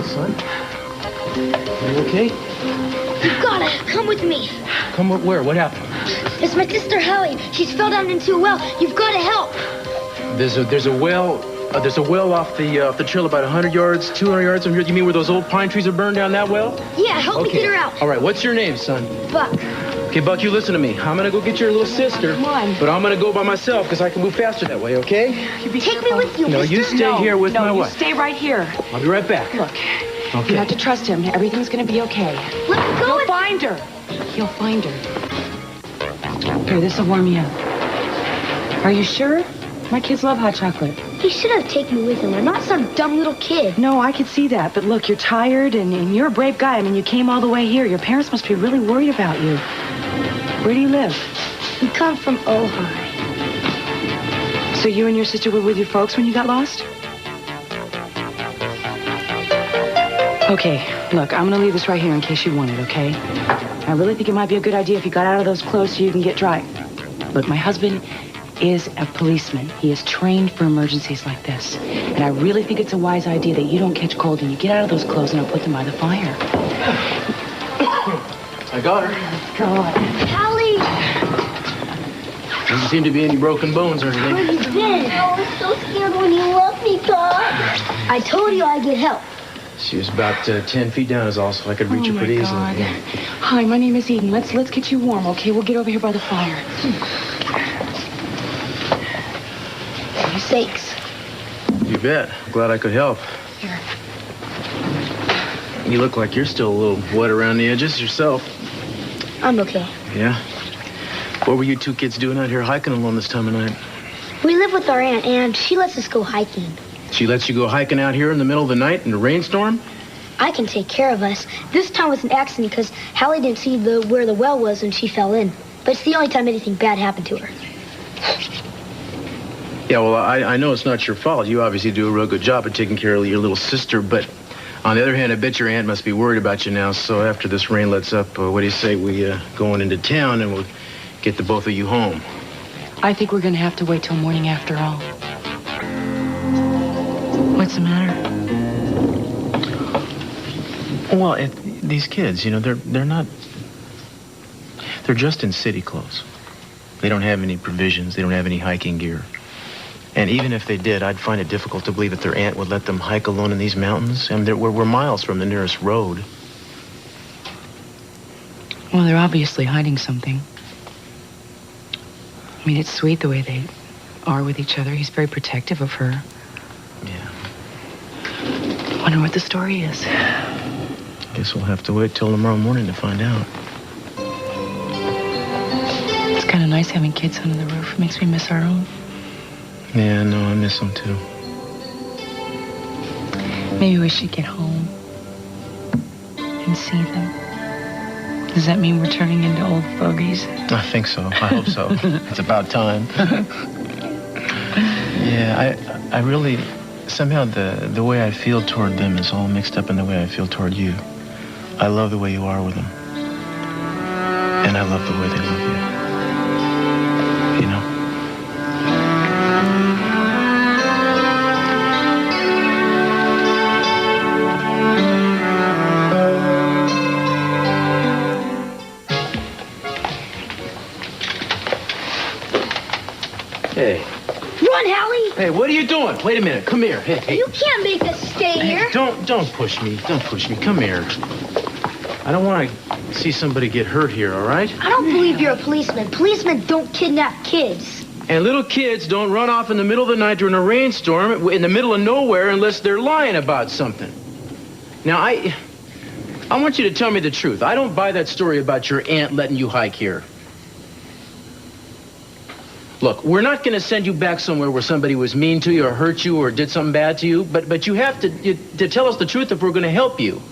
Son? Are you okay? You gotta come with me. Come where? What happened? It's my sister Hallie. She's fell down into a well. You've gotta help. There's a well. There's a well off the trail about 100 yards, 200 yards from here. You mean where those old pine trees are burned down that well? Yeah, help me get her out. All right, what's your name, son? Buck. Okay, Buck, you listen to me. I'm gonna go get your little sister. Come on. But I'm gonna go by myself because I can move faster that way, okay? Take me with you, No, mister. you stay here with my wife. Stay right here. I'll be right back. Look, Okay. you have to trust him. Everything's gonna be okay. Let me go. He'll find her. He'll find her. Here, this'll warm you up. Are you sure? My kids love hot chocolate. He should have taken me with him. I'm not some dumb little kid. No, I could see that. But look, you're tired and you're a brave guy. I mean, you came all the way here. Your parents must be really worried about you. Where do you live? We come from Ojai. So you and your sister were with your folks when you got lost? Okay, look, I'm gonna leave this right here in case you want it, okay? I really think it might be a good idea if you got out of those clothes so you can get dry. Look, my husband is a policeman. He is trained for emergencies like this. And I really think it's a wise idea that you don't catch cold and you get out of those clothes and I'll put them by the fire. I got her. God. Hallie! Doesn't seem to be any broken bones or anything. Where you been? I was so scared when you left me, Pop. I told you I'd get help. She was about 10 feet down is all, so I could reach her pretty easily. God. Yeah. Hi, my name is Eden. Let's get you warm, okay? We'll get over here by the fire. For your sakes. You bet. I'm glad I could help. Here. You look like you're still a little wet around the edges yourself. I'm okay. Yeah? What were you two kids doing out here hiking alone this time of night? We live with our aunt, and she lets us go hiking. She lets you go hiking out here in the middle of the night in a rainstorm? I can take care of us. This time was an accident because Hallie didn't see where the well was and she fell in. But it's the only time anything bad happened to her. Yeah, well, I know it's not your fault. You obviously do a real good job of taking care of your little sister, but on the other hand, I bet your aunt must be worried about you now. So after this rain lets up, what do you say we going into town and we'll get the both of you home? I think we're gonna have to wait till morning after all. What's the matter? Well, these kids, you know, they're not... They're just in city clothes. They don't have any provisions. They don't have any hiking gear. And even if they did, I'd find it difficult to believe that their aunt would let them hike alone in these mountains. I mean, we're miles from the nearest road. Well, they're obviously hiding something. I mean, it's sweet the way they are with each other. He's very protective of her. Yeah. I wonder what the story is. Guess we'll have to wait till tomorrow morning to find out. It's kind of nice having kids under the roof. It makes me miss our own. Yeah, no, I miss them too. Maybe we should get home and see them. Does that mean we're turning into old fogies? I think so. I hope so. It's about time. Yeah, I really... Somehow the way I feel toward them is all mixed up in the way I feel toward you. I love the way you are with them. And I love the way they love you. You know? Hey. Run, Hallie! Hey, what are you doing? Wait a minute. Come here. Hey. You can't make us stay here. Don't push me. Don't push me. Come here. I don't want to see somebody get hurt here, all right? I don't believe you're a policeman. Policemen don't kidnap kids. And little kids don't run off in the middle of the night during a rainstorm in the middle of nowhere unless they're lying about something. Now, I want you to tell me the truth. I don't buy that story about your aunt letting you hike here. Look, we're not going to send you back somewhere where somebody was mean to you or hurt you or did something bad to you, but you have to tell us the truth if we're going to help you.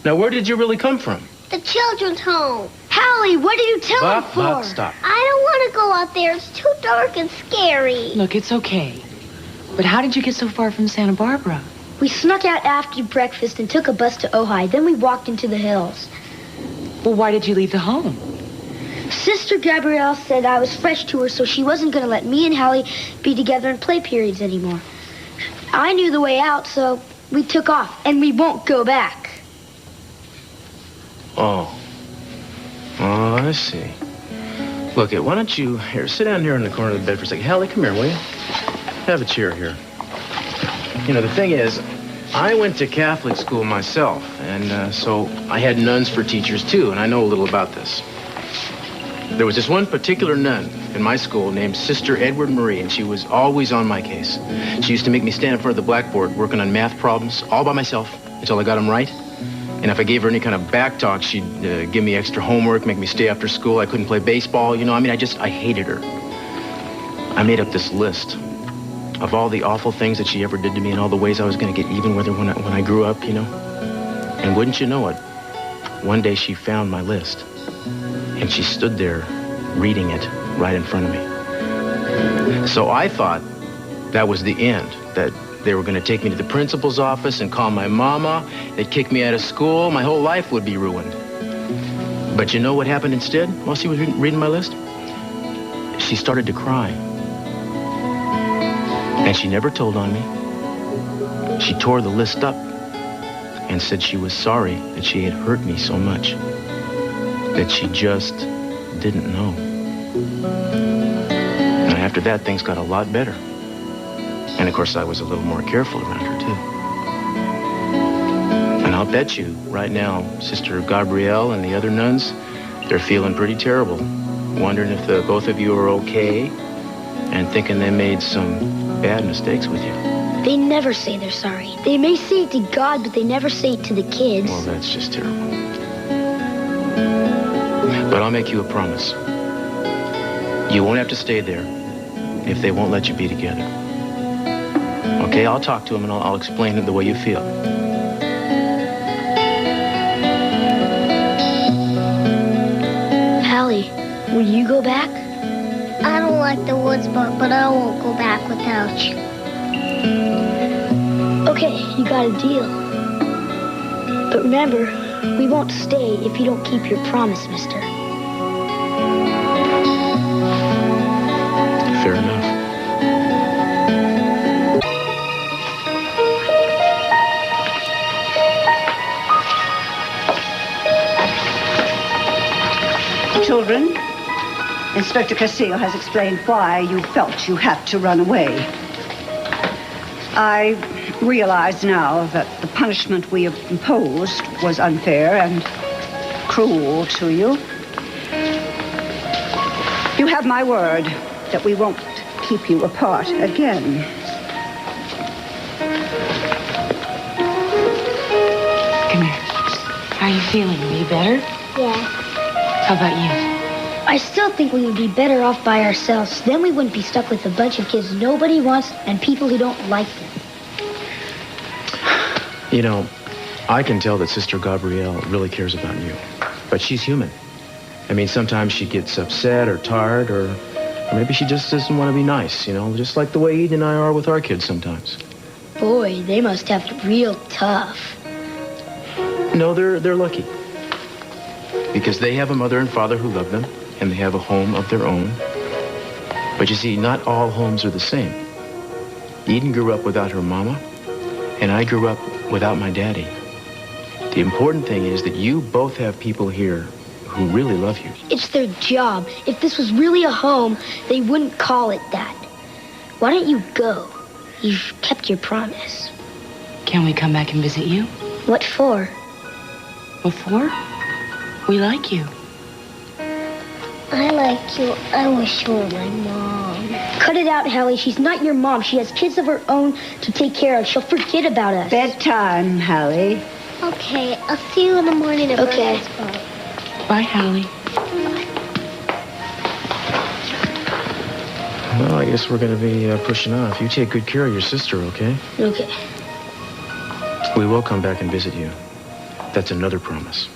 Now, where did you really come from? The children's home. Hallie, what are you telling for? Buck, stop. I don't want to go out there. It's too dark and scary. Look, it's okay. But how did you get so far from Santa Barbara? We snuck out after breakfast and took a bus to Ojai. Then we walked into the hills. Well, why did you leave the home? Sister Gabrielle said I was fresh to her, so she wasn't going to let me and Hallie be together in play periods anymore. I knew the way out, so we took off, and we won't go back. Oh. Oh, I see. Look, why don't you... Here, sit down here in the corner of the bed for a second. Hallie, come here, will you? Have a chair here. You know, the thing is, I went to Catholic school myself, and so I had nuns for teachers, too, and I know a little about this. There was this one particular nun in my school named Sister Edward Marie, and she was always on my case. She used to make me stand in front of the blackboard working on math problems all by myself until I got them right. And if I gave her any kind of back talk, she'd give me extra homework, make me stay after school. I couldn't play baseball, you know. I mean, I hated her. I made up this list of all the awful things that she ever did to me and all the ways I was going to get even with her when I grew up, you know. And wouldn't you know it, one day she found my list. And she stood there reading it right in front of me. So I thought that was the end, that they were going to take me to the principal's office and call my mama. They'd kick me out of school. My whole life would be ruined. But you know what happened instead while she was reading my list? She started to cry. And she never told on me. She tore the list up and said she was sorry that she had hurt me so much, that she just didn't know. And after that, things got a lot better. And of course, I was a little more careful around her, too. And I'll bet you, right now, Sister Gabrielle and the other nuns, they're feeling pretty terrible, wondering if the both of you are okay, and thinking they made some bad mistakes with you. They never say they're sorry. They may say it to God, but they never say it to the kids. Well, that's just terrible. But I'll make you a promise. You won't have to stay there if they won't let you be together. Okay, I'll talk to them and I'll explain it the way you feel. Hallie, will you go back? I don't like the woods, but I won't go back without you. Okay, you got a deal. But remember, we won't stay if you don't keep your promise, mister. Fair enough. Children, Inspector Castillo has explained why you felt you had to run away. I realize now that the punishment we have imposed was unfair and cruel to you. You have my word that we won't keep you apart again. Come here. How are you feeling? Are you better? Yeah. How about you? I still think we would be better off by ourselves. Then we wouldn't be stuck with a bunch of kids nobody wants and people who don't like them. You know, I can tell that Sister Gabrielle really cares about you. But she's human. I mean, sometimes she gets upset or tired or maybe she just doesn't want to be nice, you know, just like the way Eden and I are with our kids sometimes. Boy, they must have it real tough. No, they're lucky. Because they have a mother and father who love them, and they have a home of their own. But you see, not all homes are the same. Eden grew up without her mama, and I grew up without my daddy. The important thing is that you both have people here who really love you. It's their job. If this was really a home, they wouldn't call it that. Why don't you go? You've kept your promise. Can we come back and visit you? What for? What for? We like you. I like you. I wish you were my mom. Cut it out, Hallie. She's not your mom. She has kids of her own to take care of. She'll forget about us. Bedtime, Hallie. Okay, I'll see you in the morning at Okay. breakfast club. Bye, Hallie. Well, I guess we're going to be pushing off. You take good care of your sister, okay? Okay. We will come back and visit you. That's another promise.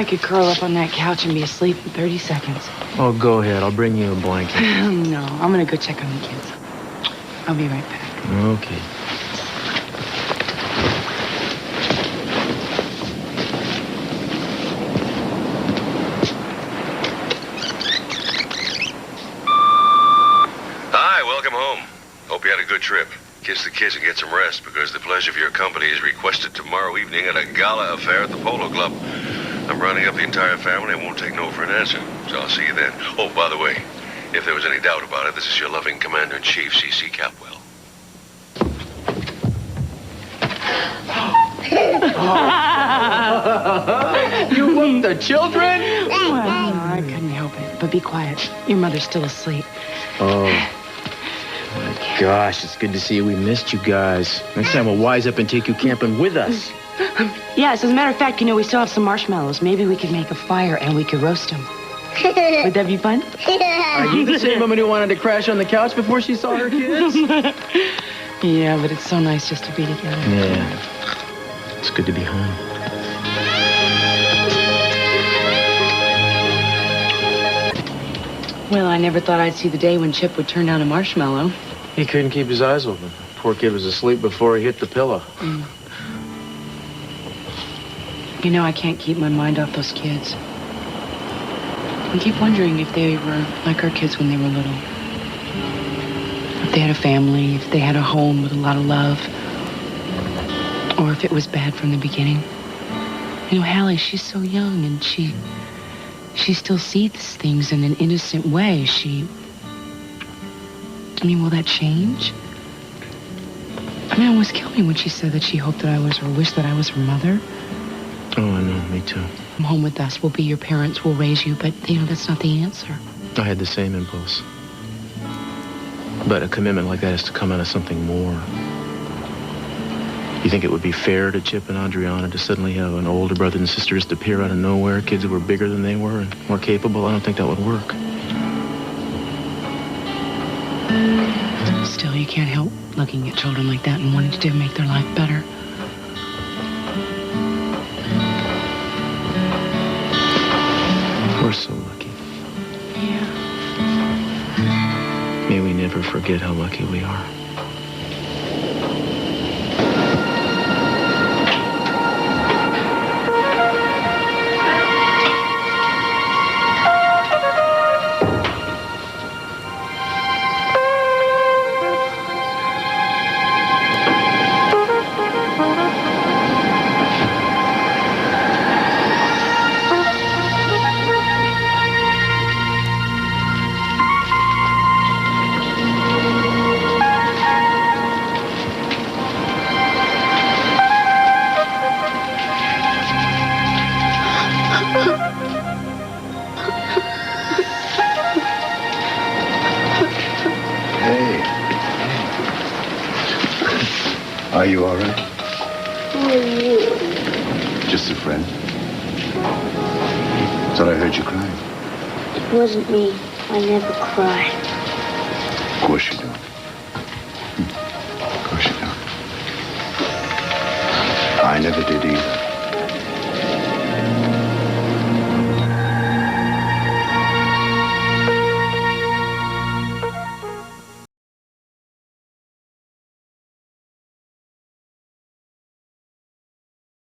I could curl up on that couch and be asleep in 30 seconds. Oh, go ahead. I'll bring you a blanket. No, I'm gonna go check on the kids. I'll be right back. Okay. Hi, welcome home. Hope you had a good trip. Kiss the kids and get some rest because the pleasure of your company is requested tomorrow evening at a gala affair at the Polo Club. I'm rounding up the entire family and won't take no for an answer, so I'll see you then. Oh, by the way, if there was any doubt about it, this is your loving Commander-in-Chief, C.C. Capwell. You woke the children? Well, I couldn't help it. But be quiet. Your mother's still asleep. Oh, my gosh, it's good to see you. We missed you guys. Next time we'll wise up and take you camping with us. Yes, as a matter of fact, we still have some marshmallows. Maybe we could make a fire and we could roast them. Would that be fun? Are you the same woman who wanted to crash on the couch before she saw her kids? Yeah, but it's so nice just to be together. Yeah. It's good to be home. Well, I never thought I'd see the day when Chip would turn down a marshmallow. He couldn't keep his eyes open. Poor kid was asleep before he hit the pillow. I can't keep my mind off those kids. I keep wondering if they were like our kids when they were little. If they had a family, if they had a home with a lot of love. Or if it was bad from the beginning. Hallie, she's so young and she still sees things in an innocent way. Will that change? It almost killed me when she said that she hoped that I was, or wished that I was her mother. Oh, I know, me too. Come home with us. We'll be your parents. We'll raise you. But, that's not the answer. I had the same impulse. But a commitment like that has to come out of something more. You think it would be fair to Chip and Adriana to suddenly have an older brother and sister just appear out of nowhere, kids who were bigger than they were and more capable? I don't think that would work. Still, you can't help looking at children like that and wanting to make their life better. We're so lucky. Yeah. May we never forget how lucky we are. Are you all right? Just a friend? Thought I heard you crying. It wasn't me. I never cry. Of course you don't. Of course you don't. I never did either.